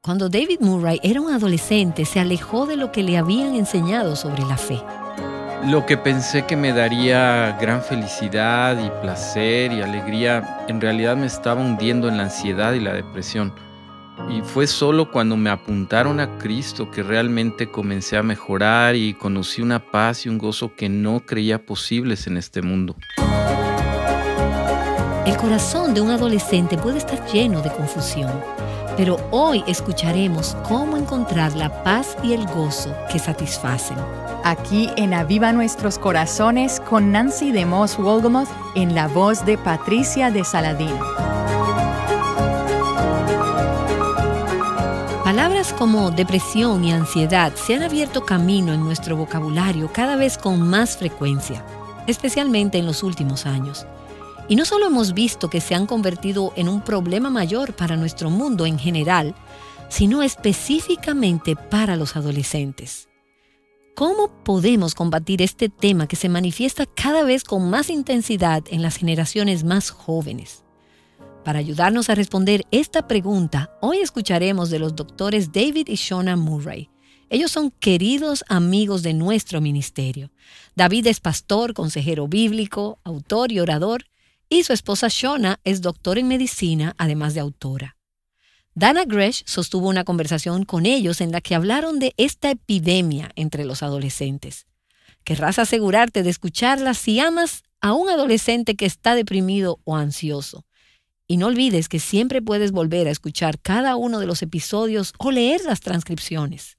Cuando David Murray era un adolescente, se alejó de lo que le habían enseñado sobre la fe. Lo que pensé que me daría gran felicidad y placer y alegría, en realidad me estaba hundiendo en la ansiedad y la depresión. Y fue solo cuando me apuntaron a Cristo que realmente comencé a mejorar y conocí una paz y un gozo que no creía posibles en este mundo. El corazón de un adolescente puede estar lleno de confusión, pero hoy escucharemos cómo encontrar la paz y el gozo que satisfacen. Aquí en Aviva Nuestros Corazones con Nancy DeMoss Wolgemuth en la voz de Patricia de Saladín. Palabras como depresión y ansiedad se han abierto camino en nuestro vocabulario cada vez con más frecuencia, especialmente en los últimos años. Y no solo hemos visto que se han convertido en un problema mayor para nuestro mundo en general, sino específicamente para los adolescentes. ¿Cómo podemos combatir este tema que se manifiesta cada vez con más intensidad en las generaciones más jóvenes? Para ayudarnos a responder esta pregunta, hoy escucharemos de los doctores David y Shona Murray. Ellos son queridos amigos de nuestro ministerio. David es pastor, consejero bíblico, autor y orador, y su esposa Shona es doctora en medicina, además de autora. Dana Gresh sostuvo una conversación con ellos en la que hablaron de esta epidemia entre los adolescentes. Querrás asegurarte de escucharla si amas a un adolescente que está deprimido o ansioso. Y no olvides que siempre puedes volver a escuchar cada uno de los episodios o leer las transcripciones.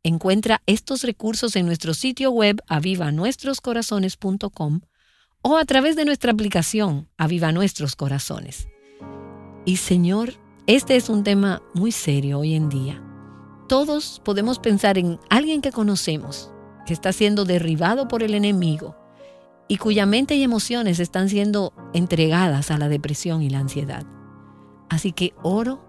Encuentra estos recursos en nuestro sitio web avivanuestroscorazones.com o a través de nuestra aplicación Aviva Nuestros Corazones. Y Señor, este es un tema muy serio hoy en día. Todos podemos pensar en alguien que conocemos, que está siendo derribado por el enemigo y cuya mente y emociones están siendo entregadas a la depresión y la ansiedad. Así que oro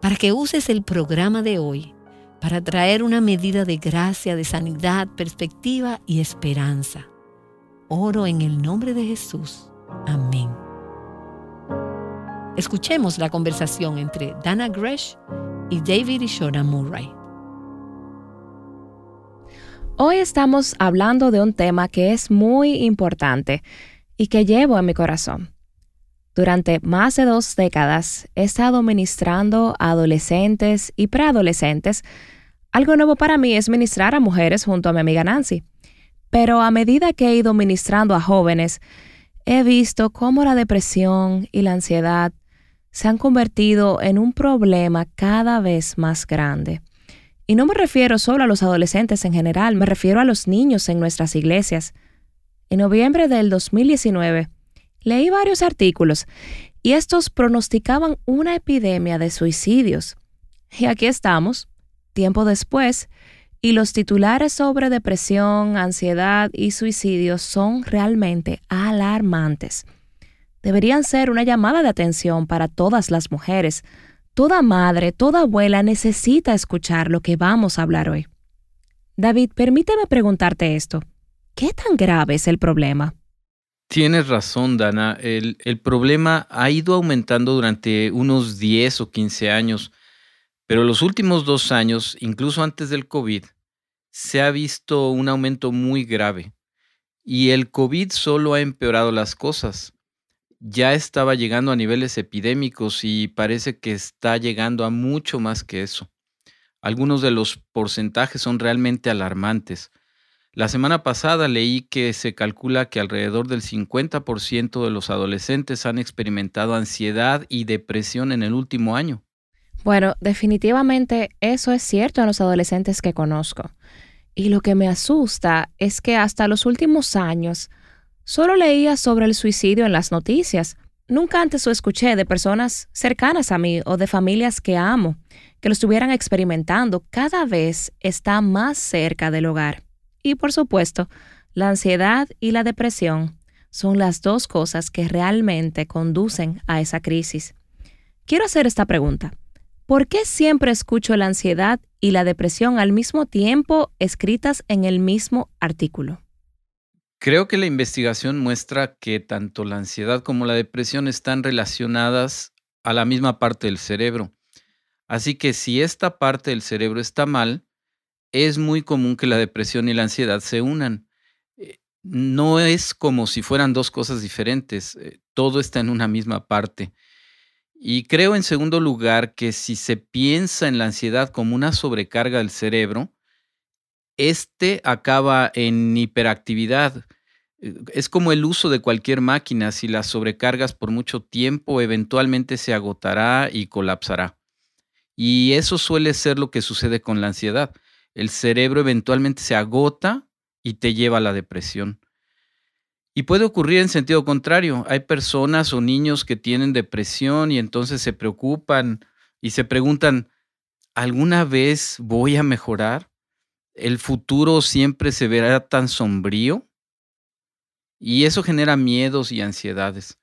para que uses el programa de hoy para traer una medida de gracia, de sanidad, perspectiva y esperanza. Oro en el nombre de Jesús. Amén. Escuchemos la conversación entre Dana Gresh y David y Shona Murray. Hoy estamos hablando de un tema que es muy importante y que llevo en mi corazón. Durante más de 2 décadas he estado ministrando a adolescentes y preadolescentes. Algo nuevo para mí es ministrar a mujeres junto a mi amiga Nancy. Pero a medida que he ido ministrando a jóvenes, he visto cómo la depresión y la ansiedad se han convertido en un problema cada vez más grande. Y no me refiero solo a los adolescentes en general, me refiero a los niños en nuestras iglesias. En noviembre del 2019, leí varios artículos y estos pronosticaban una epidemia de suicidios. Y aquí estamos, tiempo después, y los titulares sobre depresión, ansiedad y suicidios son realmente alarmantes. Deberían ser una llamada de atención para todas las mujeres. Toda madre, toda abuela necesita escuchar lo que vamos a hablar hoy. David, permíteme preguntarte esto. ¿Qué tan grave es el problema? Tienes razón, Dana. El problema ha ido aumentando durante unos 10 o 15 años, pero los últimos 2 años, incluso antes del COVID, se ha visto un aumento muy grave. Y el COVID solo ha empeorado las cosas. Ya estaba llegando a niveles epidémicos y parece que está llegando a mucho más que eso. Algunos de los porcentajes son realmente alarmantes. La semana pasada leí que se calcula que alrededor del 50% de los adolescentes han experimentado ansiedad y depresión en el último año. Bueno, definitivamente eso es cierto en los adolescentes que conozco. Y lo que me asusta es que hasta los últimos años solo leía sobre el suicidio en las noticias. Nunca antes lo escuché de personas cercanas a mí o de familias que amo, que lo estuvieran experimentando. Cada vez está más cerca del hogar. Y por supuesto, la ansiedad y la depresión son las 2 cosas que realmente conducen a esa crisis. Quiero hacer esta pregunta. ¿Por qué siempre escucho la ansiedad y la depresión al mismo tiempo escritas en el mismo artículo? Creo que la investigación muestra que tanto la ansiedad como la depresión están relacionadas a la misma parte del cerebro. Así que si esta parte del cerebro está mal, es muy común que la depresión y la ansiedad se unan. No es como si fueran dos cosas diferentes, todo está en una misma parte. Y creo, en segundo lugar, que si se piensa en la ansiedad como una sobrecarga del cerebro, acaba en hiperactividad. Es como el uso de cualquier máquina: si la sobrecargas por mucho tiempo, eventualmente se agotará y colapsará. Y eso suele ser lo que sucede con la ansiedad. El cerebro eventualmente se agota y te lleva a la depresión. Y puede ocurrir en sentido contrario. Hay personas o niños que tienen depresión y entonces se preocupan y se preguntan: ¿alguna vez voy a mejorar? ¿El futuro siempre se verá tan sombrío? Y eso genera miedos y ansiedades.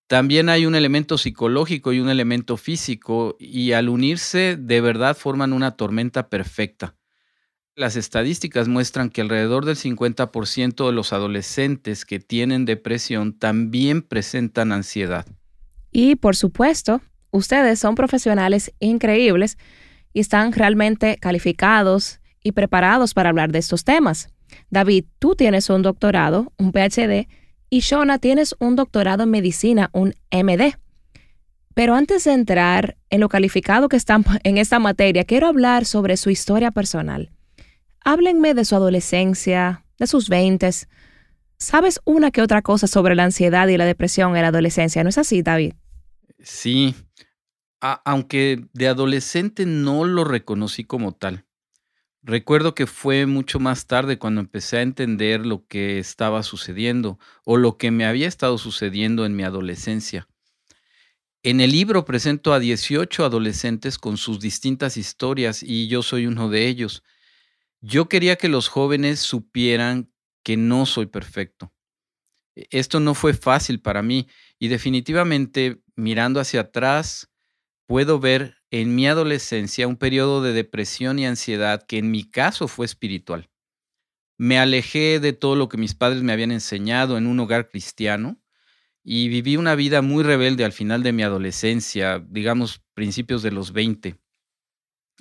También hay un elemento psicológico y un elemento físico, y al unirse de verdad forman una tormenta perfecta. Las estadísticas muestran que alrededor del 50% de los adolescentes que tienen depresión también presentan ansiedad. Y por supuesto, ustedes son profesionales increíbles y están realmente calificados y preparados para hablar de estos temas. David, tú tienes un doctorado, un PhD, y Shona, tienes un doctorado en medicina, un MD. Pero antes de entrar en lo calificado que están en esta materia, quiero hablar sobre su historia personal. Háblenme de su adolescencia, de sus 20s. ¿Sabes una que otra cosa sobre la ansiedad y la depresión en la adolescencia? ¿No es así, David? Sí, aunque de adolescente no lo reconocí como tal. Recuerdo que fue mucho más tarde cuando empecé a entender lo que estaba sucediendo o lo que me había estado sucediendo en mi adolescencia. En el libro presento a 18 adolescentes con sus distintas historias y yo soy uno de ellos. Yo quería que los jóvenes supieran que no soy perfecto. Esto no fue fácil para mí y definitivamente, mirando hacia atrás, puedo ver en mi adolescencia un periodo de depresión y ansiedad que en mi caso fue espiritual. Me alejé de todo lo que mis padres me habían enseñado en un hogar cristiano y viví una vida muy rebelde al final de mi adolescencia, digamos principios de los 20.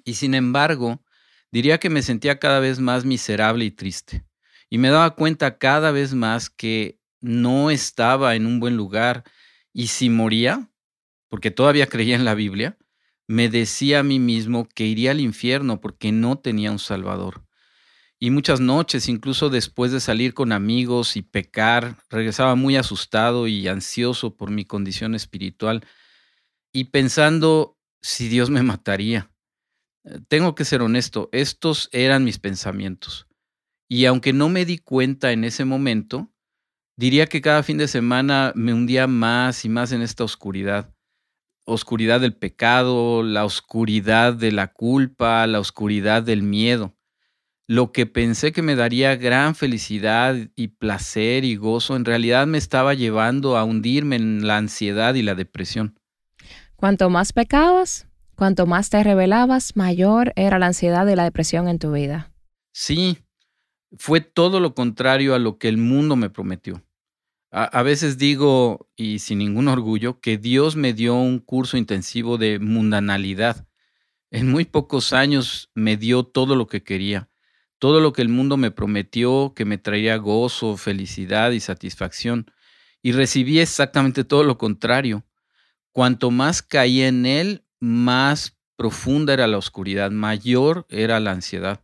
Y sin embargo, diría que me sentía cada vez más miserable y triste. Y me daba cuenta cada vez más que no estaba en un buen lugar, y si moría, porque todavía creía en la Biblia, me decía a mí mismo que iría al infierno porque no tenía un Salvador. Y muchas noches, incluso después de salir con amigos y pecar, regresaba muy asustado y ansioso por mi condición espiritual y pensando si Dios me mataría. Tengo que ser honesto, estos eran mis pensamientos. Y aunque no me di cuenta en ese momento, diría que cada fin de semana me hundía más y más en esta oscuridad. Oscuridad del pecado, la oscuridad de la culpa, la oscuridad del miedo. Lo que pensé que me daría gran felicidad y placer y gozo, en realidad me estaba llevando a hundirme en la ansiedad y la depresión. Cuanto más pecabas, cuanto más te rebelabas, mayor era la ansiedad y la depresión en tu vida. Sí, fue todo lo contrario a lo que el mundo me prometió. A veces digo, y sin ningún orgullo, que Dios me dio un curso intensivo de mundanalidad. En muy pocos años me dio todo lo que quería, todo lo que el mundo me prometió que me traería gozo, felicidad y satisfacción. Y recibí exactamente todo lo contrario. Cuanto más caía en él, más profunda era la oscuridad, mayor era la ansiedad.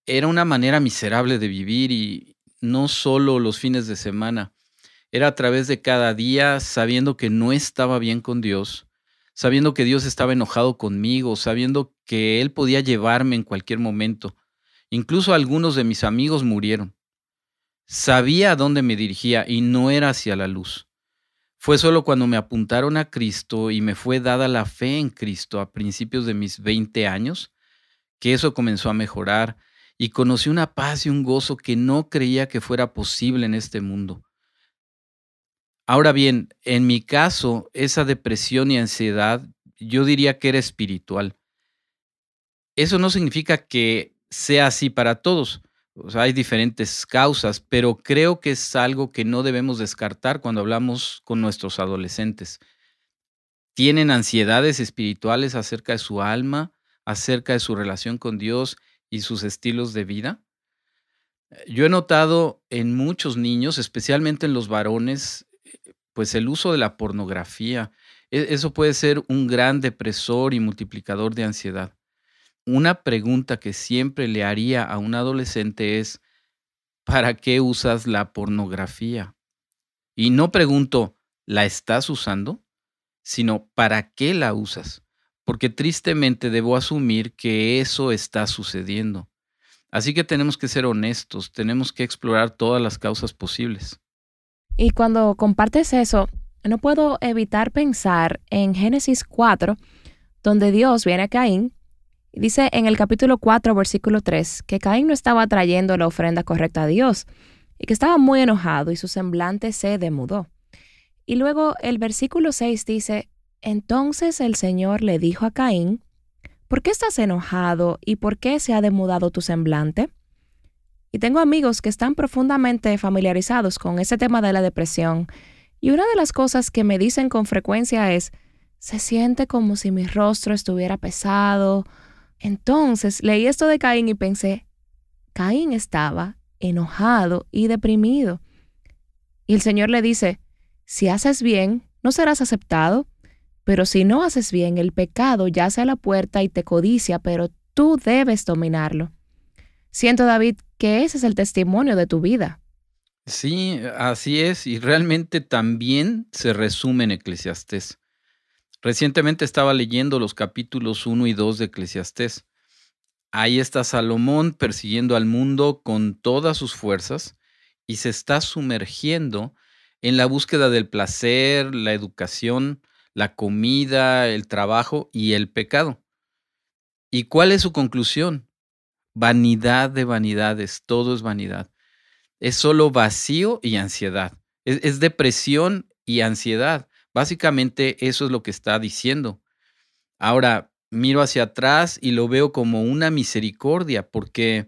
Era una manera miserable de vivir, y no solo los fines de semana. Era a través de cada día, sabiendo que no estaba bien con Dios, sabiendo que Dios estaba enojado conmigo, sabiendo que Él podía llevarme en cualquier momento. Incluso algunos de mis amigos murieron. Sabía a dónde me dirigía y no era hacia la luz. Fue solo cuando me apuntaron a Cristo y me fue dada la fe en Cristo a principios de mis 20 años que eso comenzó a mejorar, y conocí una paz y un gozo que no creía que fuera posible en este mundo. Ahora bien, en mi caso, esa depresión y ansiedad, yo diría que era espiritual. Eso no significa que sea así para todos. O sea, hay diferentes causas, pero creo que es algo que no debemos descartar cuando hablamos con nuestros adolescentes. tienen ansiedades espirituales acerca de su alma, acerca de su relación con Dios y sus estilos de vida. Yo he notado en muchos niños, especialmente en los varones, pues el uso de la pornografía. Eso puede ser un gran depresor y multiplicador de ansiedad. Una pregunta que siempre le haría a un adolescente es, ¿para qué usas la pornografía? Y no pregunto, ¿la estás usando? Sino, ¿para qué la usas? Porque tristemente debo asumir que eso está sucediendo. Así que tenemos que ser honestos, tenemos que explorar todas las causas posibles. Y cuando compartes eso, no puedo evitar pensar en Génesis 4, donde Dios viene a Caín y dice en el capítulo 4, versículo 3, que Caín no estaba trayendo la ofrenda correcta a Dios y que estaba muy enojado y su semblante se demudó. Y luego el versículo 6 dice, entonces el Señor le dijo a Caín, ¿por qué estás enojado y por qué se ha demudado tu semblante? Y tengo amigos que están profundamente familiarizados con ese tema de la depresión. Y una de las cosas que me dicen con frecuencia es, se siente como si mi rostro estuviera pesado. Entonces leí esto de Caín y pensé, Caín estaba enojado y deprimido. Y el Señor le dice, si haces bien, no serás aceptado, pero si no haces bien, el pecado yace a la puerta y te codicia, pero tú debes dominarlo. Siento, David, que ese es el testimonio de tu vida. Sí, así es, y realmente también se resume en Eclesiastés. Recientemente estaba leyendo los capítulos 1 y 2 de Eclesiastés. Ahí está Salomón persiguiendo al mundo con todas sus fuerzas y se está sumergiendo en la búsqueda del placer, la educación, la comida, el trabajo y el pecado. ¿Y cuál es su conclusión? Vanidad de vanidades, todo es vanidad. Es solo vacío y ansiedad. Es depresión y ansiedad. Básicamente eso es lo que está diciendo. Ahora, miro hacia atrás y lo veo como una misericordia, porque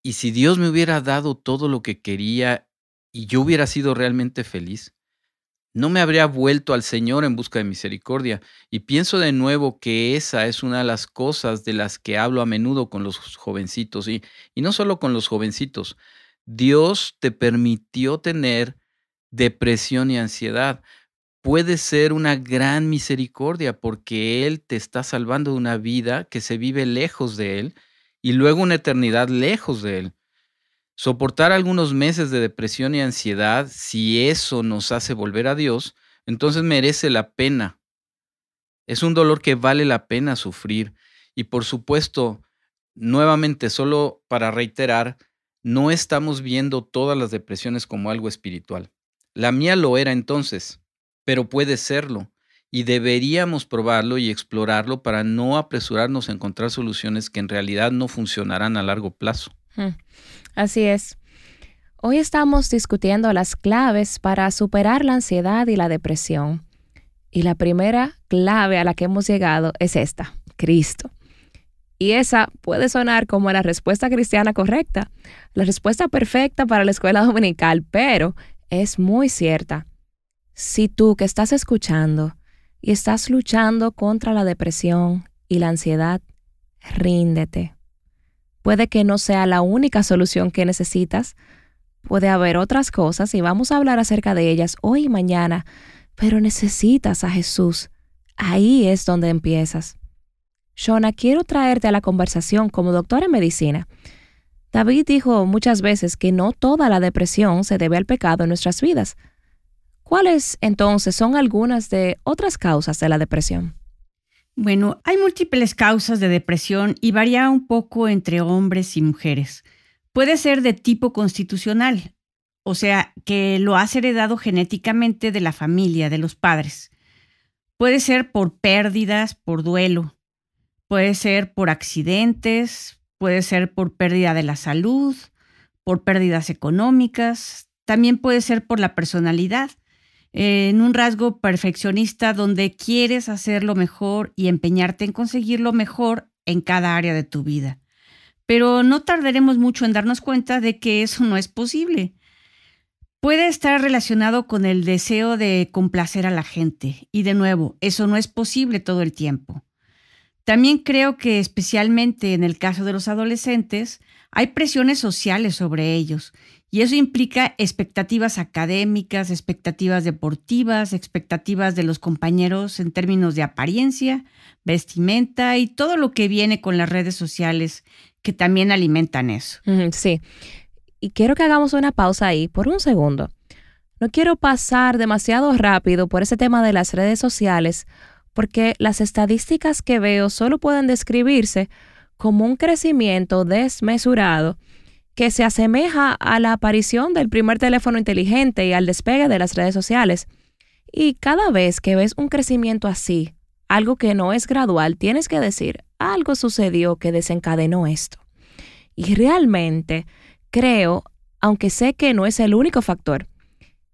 ¿y si Dios me hubiera dado todo lo que quería y yo hubiera sido realmente feliz? No me habría vuelto al Señor en busca de misericordia. Y pienso de nuevo que esa es una de las cosas de las que hablo a menudo con los jovencitos. Y no solo con los jovencitos. Dios te permitió tener depresión y ansiedad. Puede ser una gran misericordia porque Él te está salvando de una vida que se vive lejos de Él y luego una eternidad lejos de Él. Soportar algunos meses de depresión y ansiedad, si eso nos hace volver a Dios, entonces merece la pena. Es un dolor que vale la pena sufrir. Y por supuesto, nuevamente, solo para reiterar, no estamos viendo todas las depresiones como algo espiritual. La mía lo era entonces, pero puede serlo. Y deberíamos probarlo y explorarlo para no apresurarnos a encontrar soluciones que en realidad no funcionarán a largo plazo. Así es. Hoy estamos discutiendo las claves para superar la ansiedad y la depresión. Y la primera clave a la que hemos llegado es esta, Cristo. Y esa puede sonar como la respuesta cristiana correcta, la respuesta perfecta para la escuela dominical, pero es muy cierta. Si tú que estás escuchando y estás luchando contra la depresión y la ansiedad, ríndete. Puede que no sea la única solución que necesitas. Puede haber otras cosas y vamos a hablar acerca de ellas hoy y mañana, pero necesitas a Jesús. Ahí es donde empiezas. Shona, quiero traerte a la conversación como doctora en medicina. David dijo muchas veces que no toda la depresión se debe al pecado en nuestras vidas. ¿Cuáles entonces son algunas de otras causas de la depresión? Bueno, hay múltiples causas de depresión y varía un poco entre hombres y mujeres. Puede ser de tipo constitucional, o sea, que lo has heredado genéticamente de la familia, de los padres. Puede ser por pérdidas, por duelo. Puede ser por accidentes, puede ser por pérdida de la salud, por pérdidas económicas. También puede ser por la personalidad. En un rasgo perfeccionista donde quieres hacerlo mejor y empeñarte en conseguir lo mejor en cada área de tu vida. Pero no tardaremos mucho en darnos cuenta de que eso no es posible. Puede estar relacionado con el deseo de complacer a la gente. Y de nuevo, eso no es posible todo el tiempo. También creo que especialmente en el caso de los adolescentes, hay presiones sociales sobre ellos. Y eso implica expectativas académicas, expectativas deportivas, expectativas de los compañeros en términos de apariencia, vestimenta y todo lo que viene con las redes sociales que también alimentan eso. Sí. Y quiero que hagamos una pausa ahí por un segundo. No quiero pasar demasiado rápido por ese tema de las redes sociales, porque las estadísticas que veo solo pueden describirse como un crecimiento desmesurado que se asemeja a la aparición del primer teléfono inteligente y al despegue de las redes sociales. Y cada vez que ves un crecimiento así, algo que no es gradual, tienes que decir, algo sucedió que desencadenó esto. Y realmente creo, aunque sé que no es el único factor,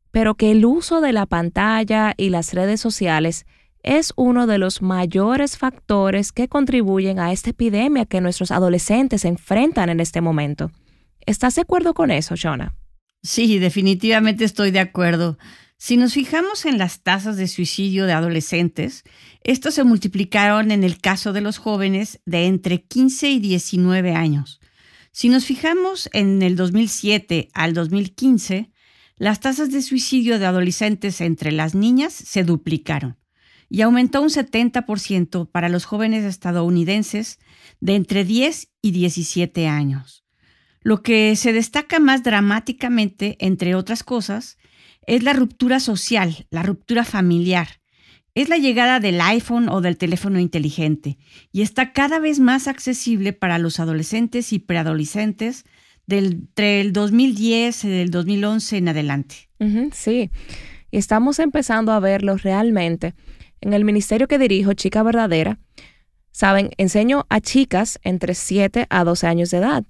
pero que el uso de la pantalla y las redes sociales es uno de los mayores factores que contribuyen a esta epidemia que nuestros adolescentes se enfrentan en este momento. ¿Estás de acuerdo con eso, Shona? Sí, definitivamente estoy de acuerdo. Si nos fijamos en las tasas de suicidio de adolescentes, estos se multiplicaron en el caso de los jóvenes de entre 15 y 19 años. Si nos fijamos en el 2007 al 2015, las tasas de suicidio de adolescentes entre las niñas se duplicaron y aumentó un 70% para los jóvenes estadounidenses de entre 10 y 17 años. Lo que se destaca más dramáticamente, entre otras cosas, es la ruptura social, la ruptura familiar. Es la llegada del iPhone o del teléfono inteligente y está cada vez más accesible para los adolescentes y preadolescentes entre el 2010 y el 2011 en adelante. Sí, y estamos empezando a verlo realmente. En el ministerio que dirijo, Chica Verdadera, saben, enseño a chicas entre 7 a 12 años de edad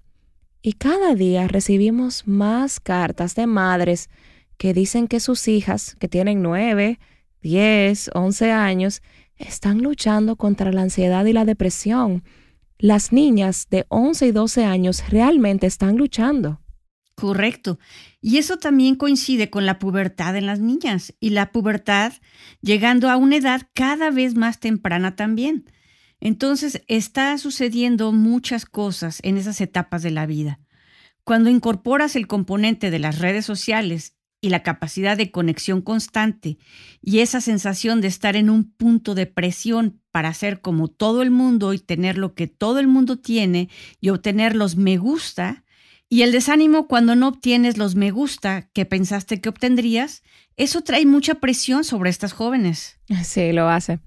y cada día recibimos más cartas de madres que dicen que sus hijas, que tienen 9, 10, 11 años, están luchando contra la ansiedad y la depresión. Las niñas de 11 y 12 años realmente están luchando. Correcto. Y eso también coincide con la pubertad en las niñas y la pubertad llegando a una edad cada vez más temprana también. Entonces, está sucediendo muchas cosas en esas etapas de la vida. Cuando incorporas el componente de las redes sociales y la capacidad de conexión constante y esa sensación de estar en un punto de presión para ser como todo el mundo y tener lo que todo el mundo tiene y obtener los me gusta, y el desánimo cuando no obtienes los me gusta que pensaste que obtendrías, eso trae mucha presión sobre estas jóvenes. Sí, lo hace.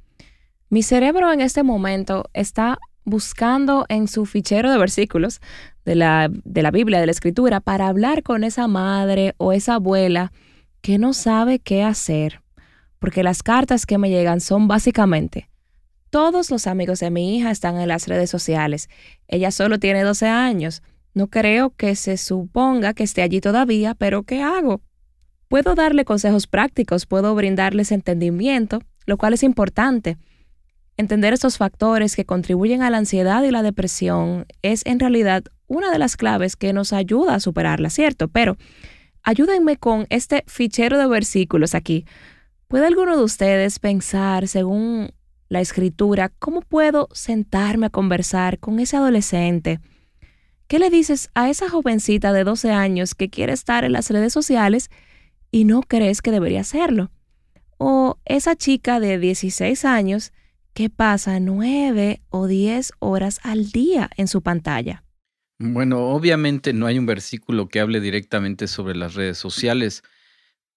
Mi cerebro en este momento está buscando en su fichero de versículos de la Biblia, de la Escritura, para hablar con esa madre o esa abuela que no sabe qué hacer. Porque las cartas que me llegan son básicamente: todos los amigos de mi hija están en las redes sociales. Ella solo tiene 12 años. No creo que se suponga que esté allí todavía, pero ¿qué hago? Puedo darle consejos prácticos, puedo brindarles entendimiento, lo cual es importante. Entender estos factores que contribuyen a la ansiedad y la depresión es en realidad una de las claves que nos ayuda a superarla, ¿cierto? Pero ayúdenme con este fichero de versículos aquí. ¿Puede alguno de ustedes pensar, según la Escritura, cómo puedo sentarme a conversar con ese adolescente? ¿Qué le dices a esa jovencita de 12 años que quiere estar en las redes sociales y no crees que debería hacerlo? O esa chica de 16 años que pasa 9 o 10 horas al día en su pantalla. Bueno, obviamente no hay un versículo que hable directamente sobre las redes sociales,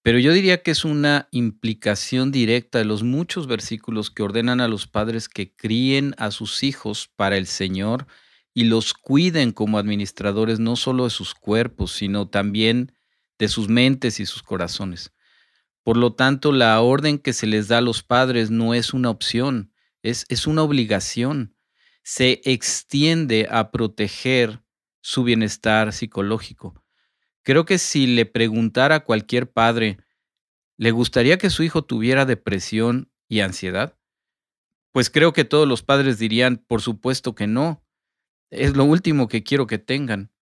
pero yo diría que es una implicación directa de los muchos versículos que ordenan a los padres que críen a sus hijos para el Señor y los cuiden como administradores no solo de sus cuerpos, sino también de sus mentes y sus corazones. Por lo tanto, la orden que se les da a los padres no es una opción, es una obligación. Se extiende a proteger su bienestar psicológico. Creo que si le preguntara a cualquier padre, ¿le gustaría que su hijo tuviera depresión y ansiedad? Pues creo que todos los padres dirían, por supuesto que no. Es lo último que quiero que tengan.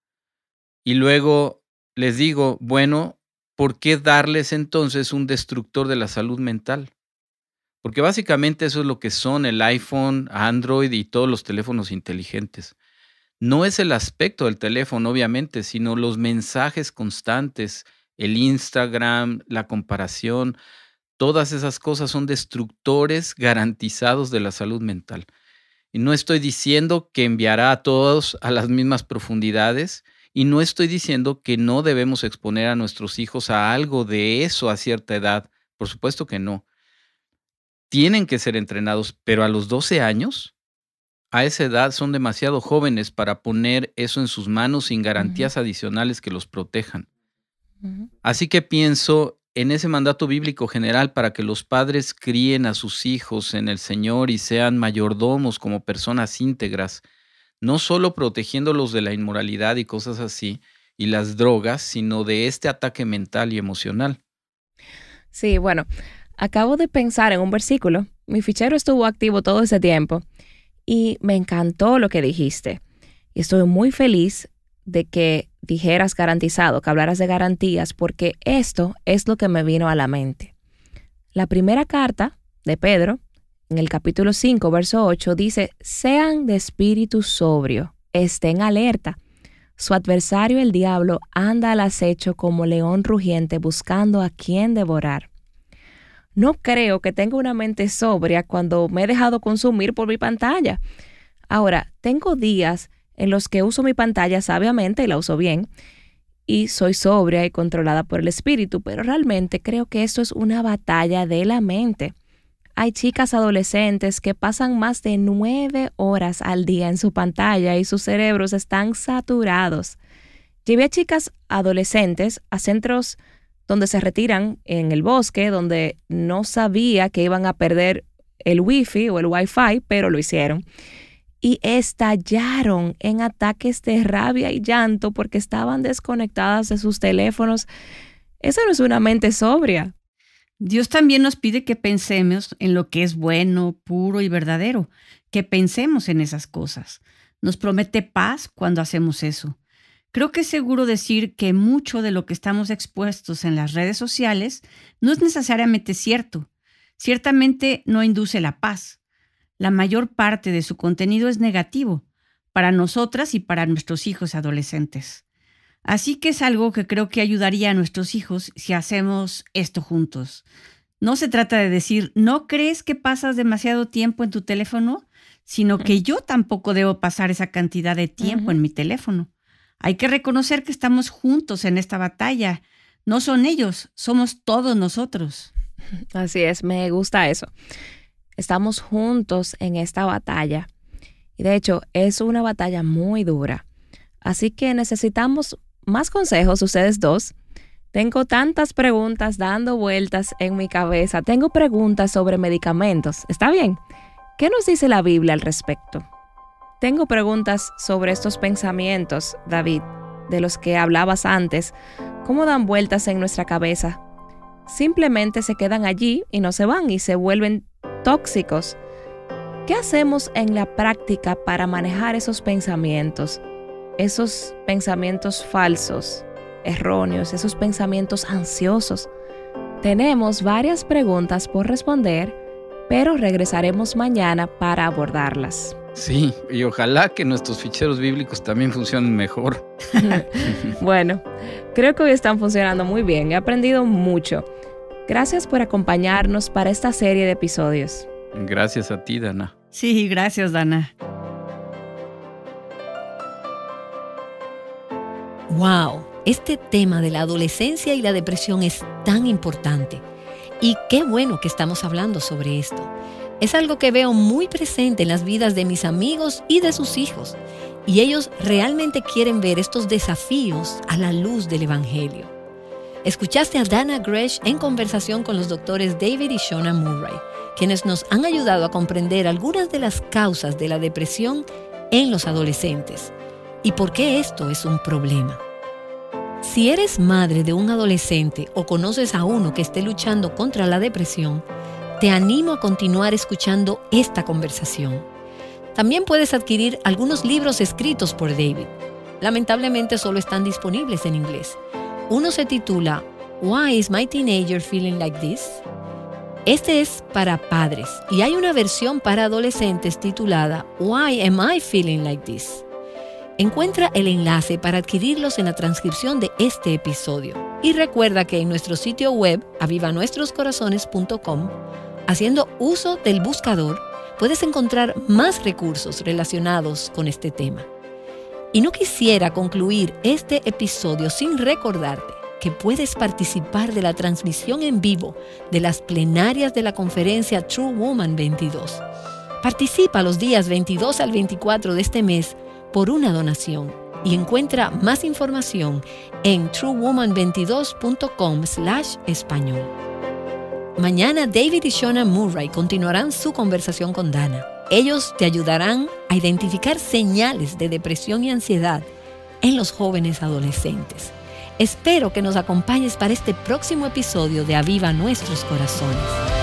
Y luego les digo, bueno, ¿por qué darles entonces un destructor de la salud mental? Porque básicamente eso es lo que son el iPhone, Android y todos los teléfonos inteligentes. No es el aspecto del teléfono, obviamente, sino los mensajes constantes, el Instagram, la comparación. Todas esas cosas son destructores garantizados de la salud mental. Y no estoy diciendo que enviará a todos a las mismas profundidades, y no estoy diciendo que no debemos exponer a nuestros hijos a algo de eso a cierta edad. Por supuesto que no. Tienen que ser entrenados, pero a los 12 años, a esa edad son demasiado jóvenes para poner eso en sus manos sin garantías adicionales que los protejan. Así que pienso en ese mandato bíblico general para que los padres críen a sus hijos en el Señor y sean mayordomos como personas íntegras, no solo protegiéndolos de la inmoralidad y cosas así, y las drogas, sino de este ataque mental y emocional. Sí, bueno, acabo de pensar en un versículo. Mi fichero estuvo activo todo ese tiempo y me encantó lo que dijiste. Y estoy muy feliz de que dijeras garantizado, que hablaras de garantías, porque esto es lo que me vino a la mente. La primera carta de Pedro, en el capítulo 5, verso 8, dice: sean de espíritu sobrio, estén alerta. Su adversario, el diablo, anda al acecho como león rugiente buscando a quien devorar. No creo que tenga una mente sobria cuando me he dejado consumir por mi pantalla. Ahora, tengo días en los que uso mi pantalla sabiamente y la uso bien, y soy sobria y controlada por el espíritu, pero realmente creo que esto es una batalla de la mente. Hay chicas adolescentes que pasan más de 9 horas al día en su pantalla y sus cerebros están saturados. Llevé a chicas adolescentes a centros donde se retiran en el bosque, donde no sabía que iban a perder el wifi o el wifi, pero lo hicieron. Y estallaron en ataques de rabia y llanto porque estaban desconectadas de sus teléfonos. Esa no es una mente sobria. Dios también nos pide que pensemos en lo que es bueno, puro y verdadero, que pensemos en esas cosas. Nos promete paz cuando hacemos eso. Creo que es seguro decir que mucho de lo que estamos expuestos en las redes sociales no es necesariamente cierto. Ciertamente no induce la paz. La mayor parte de su contenido es negativo para nosotras y para nuestros hijos adolescentes. Así que es algo que creo que ayudaría a nuestros hijos si hacemos esto juntos. No se trata de decir, ¿no crees que pasas demasiado tiempo en tu teléfono? Sino que yo tampoco debo pasar esa cantidad de tiempo en mi teléfono. Hay que reconocer que estamos juntos en esta batalla. No son ellos, somos todos nosotros. Así es, me gusta eso. Estamos juntos en esta batalla. Y de hecho, es una batalla muy dura. Así que necesitamos más consejos, ustedes dos. Tengo tantas preguntas dando vueltas en mi cabeza. Tengo preguntas sobre medicamentos. ¿Está bien? ¿Qué nos dice la Biblia al respecto? Tengo preguntas sobre estos pensamientos, David, de los que hablabas antes. ¿Cómo dan vueltas en nuestra cabeza? Simplemente se quedan allí y no se van y se vuelven tóxicos. ¿Qué hacemos en la práctica para manejar esos pensamientos falsos, erróneos, esos pensamientos ansiosos? Tenemos varias preguntas por responder, pero regresaremos mañana para abordarlas. Sí, y ojalá que nuestros ficheros bíblicos también funcionen mejor. Bueno, creo que hoy están funcionando muy bien. He aprendido mucho. Gracias por acompañarnos para esta serie de episodios. Gracias a ti, Dana. Sí, gracias, Dana. ¡Wow! Este tema de la adolescencia y la depresión es tan importante. Y qué bueno que estamos hablando sobre esto. Es algo que veo muy presente en las vidas de mis amigos y de sus hijos. Y ellos realmente quieren ver estos desafíos a la luz del Evangelio. Escuchaste a Dana Gresh en conversación con los doctores David y Shona Murray, quienes nos han ayudado a comprender algunas de las causas de la depresión en los adolescentes y por qué esto es un problema. Si eres madre de un adolescente o conoces a uno que esté luchando contra la depresión, te animo a continuar escuchando esta conversación. También puedes adquirir algunos libros escritos por David. Lamentablemente solo están disponibles en inglés. Uno se titula Why is my teenager feeling like this? Este es para padres y hay una versión para adolescentes titulada Why am I feeling like this? Encuentra el enlace para adquirirlos en la transcripción de este episodio. Y recuerda que en nuestro sitio web, avivanuestroscorazones.com, haciendo uso del buscador, puedes encontrar más recursos relacionados con este tema. Y no quisiera concluir este episodio sin recordarte que puedes participar de la transmisión en vivo de las plenarias de la conferencia True Woman 22. Participa los días 22 al 24 de este mes por una donación y encuentra más información en truewoman22.com/español. Mañana David y Shona Murray continuarán su conversación con Dana. Ellos te ayudarán a identificar señales de depresión y ansiedad en los jóvenes adolescentes. Espero que nos acompañes para este próximo episodio de Aviva Nuestros Corazones.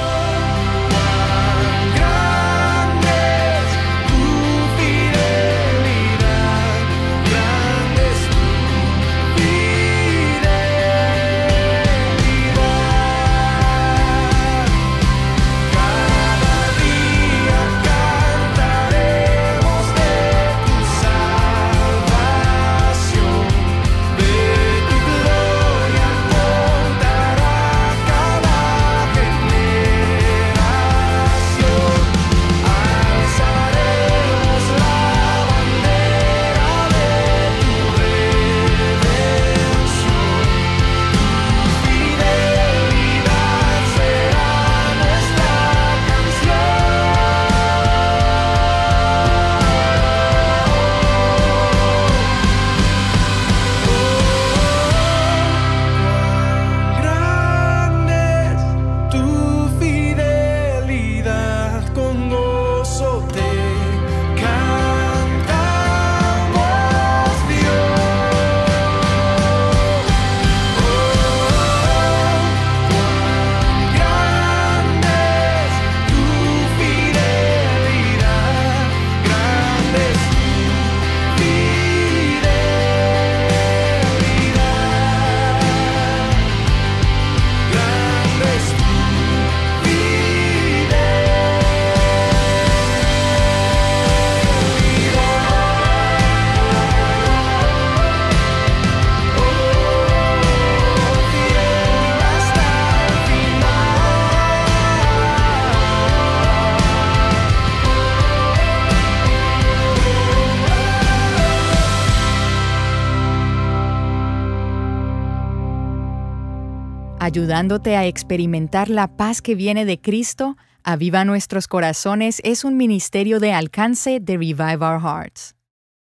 Ayudándote a experimentar la paz que viene de Cristo, Aviva Nuestros Corazones es un ministerio de alcance de Revive Our Hearts.